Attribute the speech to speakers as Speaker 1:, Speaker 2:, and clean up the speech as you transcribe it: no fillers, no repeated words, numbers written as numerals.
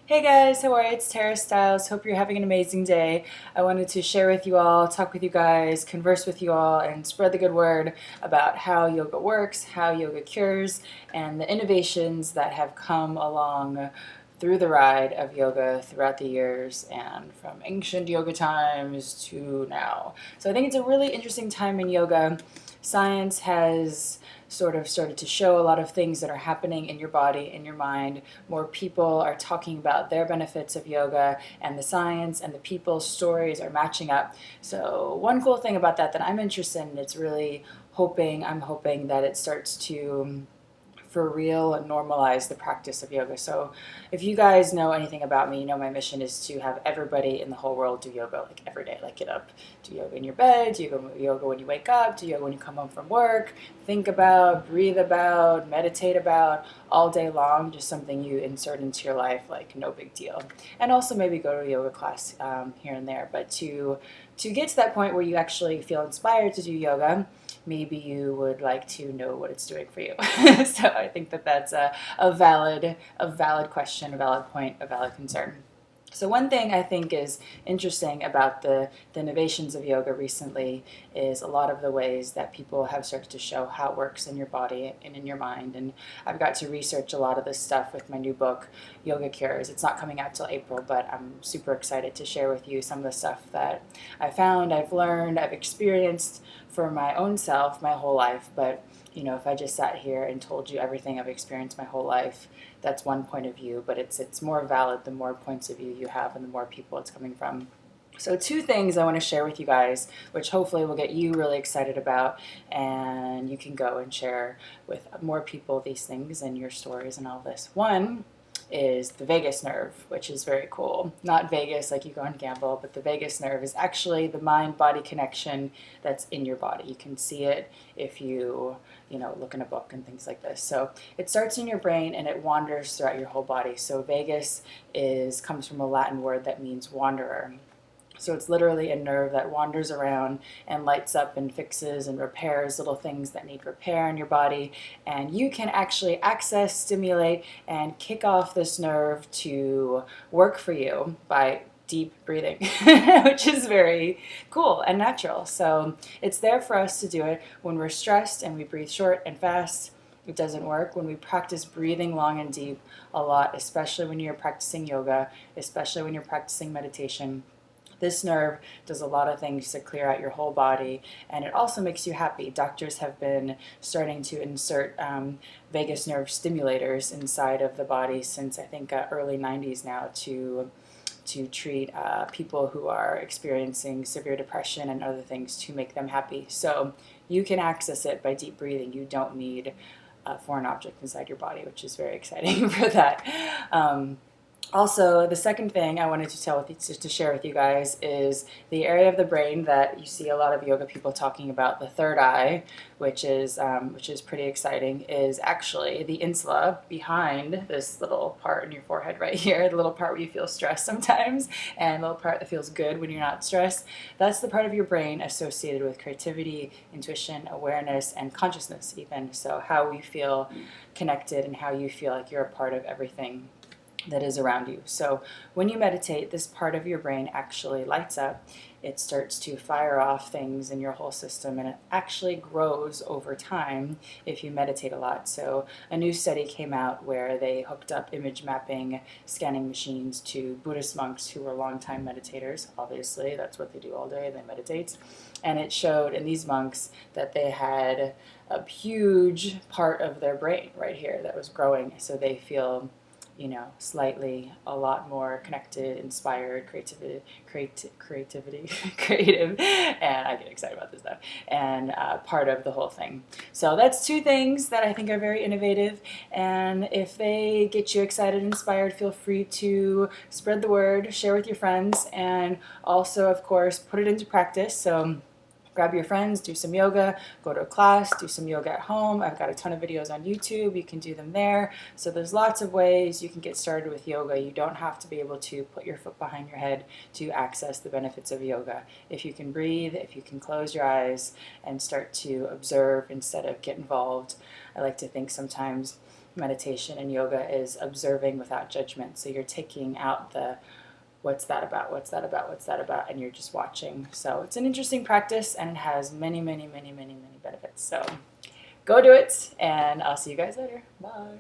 Speaker 1: Hey guys, how are you? It's Tara Stiles. Hope you're having an amazing day. I wanted to share with you all, talk with you guys, converse with you all, and spread the good word about how yoga works, how yoga cures, and the innovations that have come along through the ride of yoga throughout the years and from ancient yoga times to now. So I think it's a really interesting time in yoga. Science has sort of started to show a lot of things that are happening in your body, in your mind. More people are talking about their benefits of yoga, and the science and the people's stories are matching up. So one cool thing about that I'm interested in, I'm hoping that it starts to for real normalize the practice of yoga. So if you guys know anything about me, you know my mission is to have everybody in the whole world do yoga like every day. Like get up, do yoga in your bed, do yoga when you wake up, do yoga when you come home from work, think about, breathe about, meditate about all day long, just something you insert into your life like no big deal. And also maybe go to a yoga class here and there. But to get to that point where you actually feel inspired to do yoga, maybe you would like to know what it's doing for you. So I think that's a valid question, a valid point, a valid concern. So one thing I think is interesting about the innovations of yoga recently is a lot of the ways that people have started to show how it works in your body and in your mind. And I've got to research a lot of this stuff with my new book, Yoga Cures. It's not coming out till April, but I'm super excited to share with you some of the stuff that I found, I've learned, I've experienced for my own self my whole life. But if I just sat here and told you everything I've experienced my whole life, that's one point of view, but it's more valid the more points of view you have and the more people it's coming from. So two things I want to share with you guys, which hopefully will get you really excited about, and you can go and share with more people these things and your stories and all this. One is the vagus nerve, which is very cool. Not Vegas like you go and gamble, but the vagus nerve is actually the mind-body connection that's in your body. You can see it if you look in a book and things like this. So it starts in your brain and it wanders throughout your whole body. So vagus comes from a Latin word that means wanderer. So it's literally a nerve that wanders around and lights up and fixes and repairs little things that need repair in your body. And you can actually access, stimulate, and kick off this nerve to work for you by deep breathing, which is very cool and natural. So it's there for us to do it when we're stressed and we breathe short and fast. It doesn't work when we practice breathing long and deep a lot, especially when you're practicing yoga, especially when you're practicing meditation. This nerve does a lot of things to clear out your whole body, and it also makes you happy. Doctors have been starting to insert vagus nerve stimulators inside of the body since I think early 90s now to treat people who are experiencing severe depression and other things to make them happy. So you can access it by deep breathing. You don't need a foreign object inside your body, which is very exciting for that. Also, the second thing I wanted to share with you guys is the area of the brain that you see a lot of yoga people talking about, the third eye, which is pretty exciting, is actually the insula behind this little part in your forehead right here, the little part where you feel stressed sometimes, and the little part that feels good when you're not stressed. That's the part of your brain associated with creativity, intuition, awareness, and consciousness even. So how we feel connected and how you feel like you're a part of everything that is around you. So when you meditate, this part of your brain actually lights up. It starts to fire off things in your whole system, and it actually grows over time if you meditate a lot. So a new study came out where they hooked up image mapping scanning machines to Buddhist monks who were longtime meditators. Obviously, that's what they do all day, they meditate. And it showed in these monks that they had a huge part of their brain right here that was growing. So they feel slightly a lot more connected, inspired, creative, and I get excited about this stuff, and part of the whole thing. So that's two things that I think are very innovative, and if they get you excited, inspired, feel free to spread the word, share with your friends, and also, of course, put it into practice. So grab your friends, do some yoga, go to a class, do some yoga at home. I've got a ton of videos on YouTube. You can do them there. So there's lots of ways you can get started with yoga. You don't have to be able to put your foot behind your head to access the benefits of yoga. If you can breathe, if you can close your eyes and start to observe instead of get involved. I like to think sometimes meditation and yoga is observing without judgment. So you're taking out the what's that about, what's that about, what's that about, and you're just watching. So it's an interesting practice, and it has many, many, many, many, many benefits. So go do it, and I'll see you guys later. Bye.